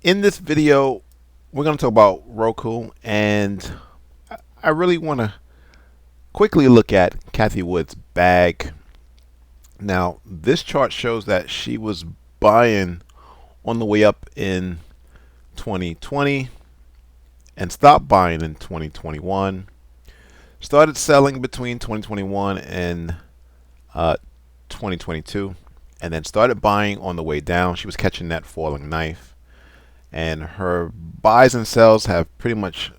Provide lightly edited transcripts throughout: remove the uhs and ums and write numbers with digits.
In this video, we're going to talk about Roku, and I really want to quickly look at Cathie Wood's bag. Now, this chart shows that she was buying on the way up in 2020 and stopped buying in 2021. Started selling between 2021 and 2022, and then started buying on the way down. She was catching that falling knife, and her buys and sells have pretty much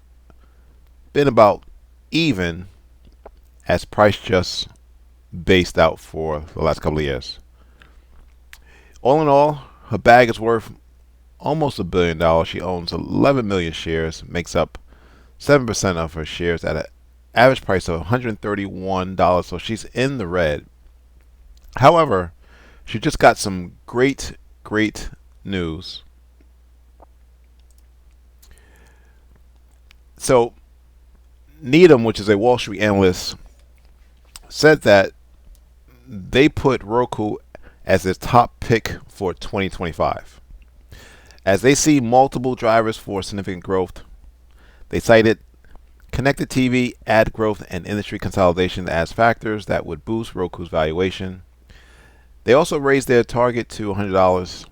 been about even as price just based out for the last couple of years. All in all, her bag is worth almost $1 billion. She owns 11 million shares, makes up 7% of her shares at an average price of $131, so she's in the red. However, she just got some great news. So Needham, which is a Wall Street analyst, said that they put Roku as their top pick for 2025. As they see multiple drivers for significant growth, they cited connected TV, ad growth, and industry consolidation as factors that would boost Roku's valuation. They also raised their target to $100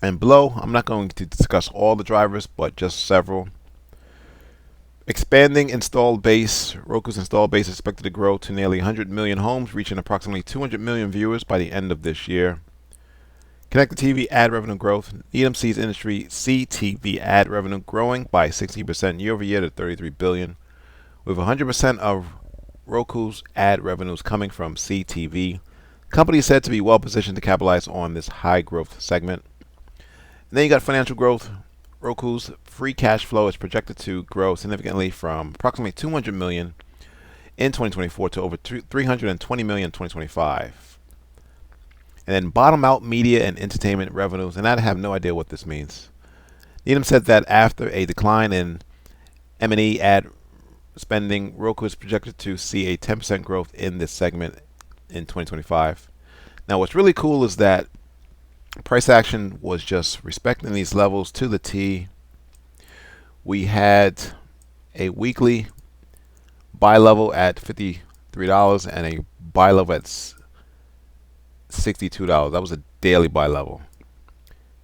and below. I'm not going to discuss all the drivers, but just several. Expanding installed base. Roku's installed base is expected to grow to nearly 100 million homes, reaching approximately 200 million viewers by the end of this year. Connected TV ad revenue growth. Needham sees industry CTV ad revenue growing by 60% year over year to $33 billion, with 100% of Roku's ad revenues coming from CTV. The company is said to be well positioned to capitalize on this high growth segment. And then you got financial growth. Roku's free cash flow is projected to grow significantly from approximately $200 million in 2024 to over $320 million in 2025. And then bottom out media and entertainment revenues, and I have no idea what this means. Needham said that after a decline in M&E ad spending, Roku is projected to see a 10% growth in this segment in 2025. Now, what's really cool is that price action was just respecting these levels to the T. We had a weekly buy level at $53 and a buy level at $62. That was a daily buy level.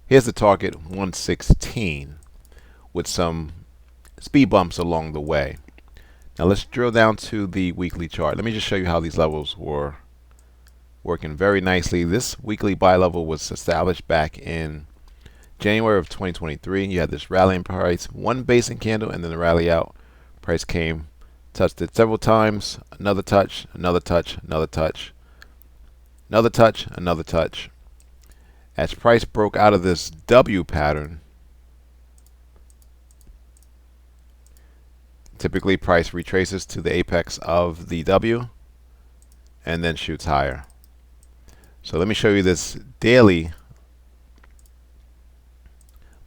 Here's the target, 116, with some speed bumps along the way. Now let's drill down to the weekly chart. Let me just show you how these levels were working very nicely. This weekly buy level was established back in January of 2023. You had this rallying price, one basing candle, and then the rally out. Price came, touched it several times, another touch, another touch, another touch, another touch, another touch. As price broke out of this W pattern, typically price retraces to the apex of the W and then shoots higher. So let me show you this daily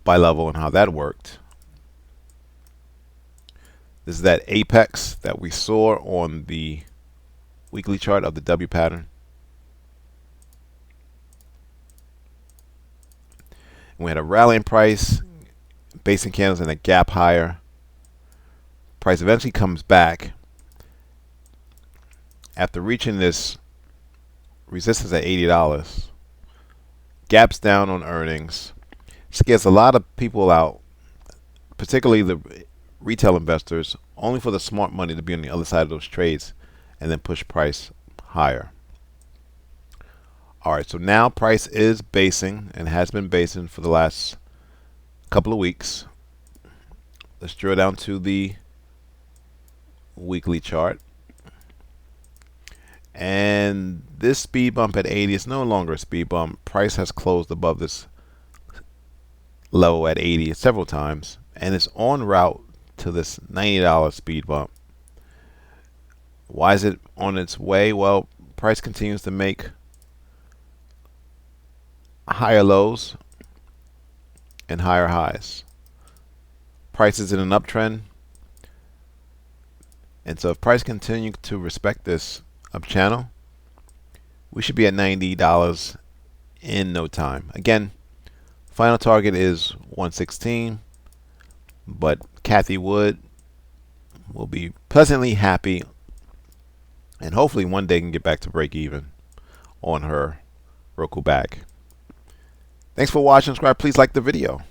buy level and how that worked. This is that apex that we saw on the weekly chart of the W pattern. And we had a rallying price, basing candles, and a gap higher. Price eventually comes back after reaching this resistance at $80. Gaps down on earnings. Scares a lot of people out, particularly the retail investors, only for the smart money to be on the other side of those trades and then push price higher. Alright, so now price is basing and has been basing for the last couple of weeks. Let's drill down to the weekly chart. And this speed bump at 80 is no longer a speed bump. Price has closed above this level at 80 several times and is en route to this $90 speed bump. Why is it on its way? Well, price continues to make higher lows and higher highs. Price is in an uptrend, and so if price continues to respect this up channel, we should be at $90 in no time. Again, Final target is 116, but Cathie Wood will be pleasantly happy and hopefully one day can get back to break even on her Roku bag. Thanks for watching. Subscribe. Please like the video.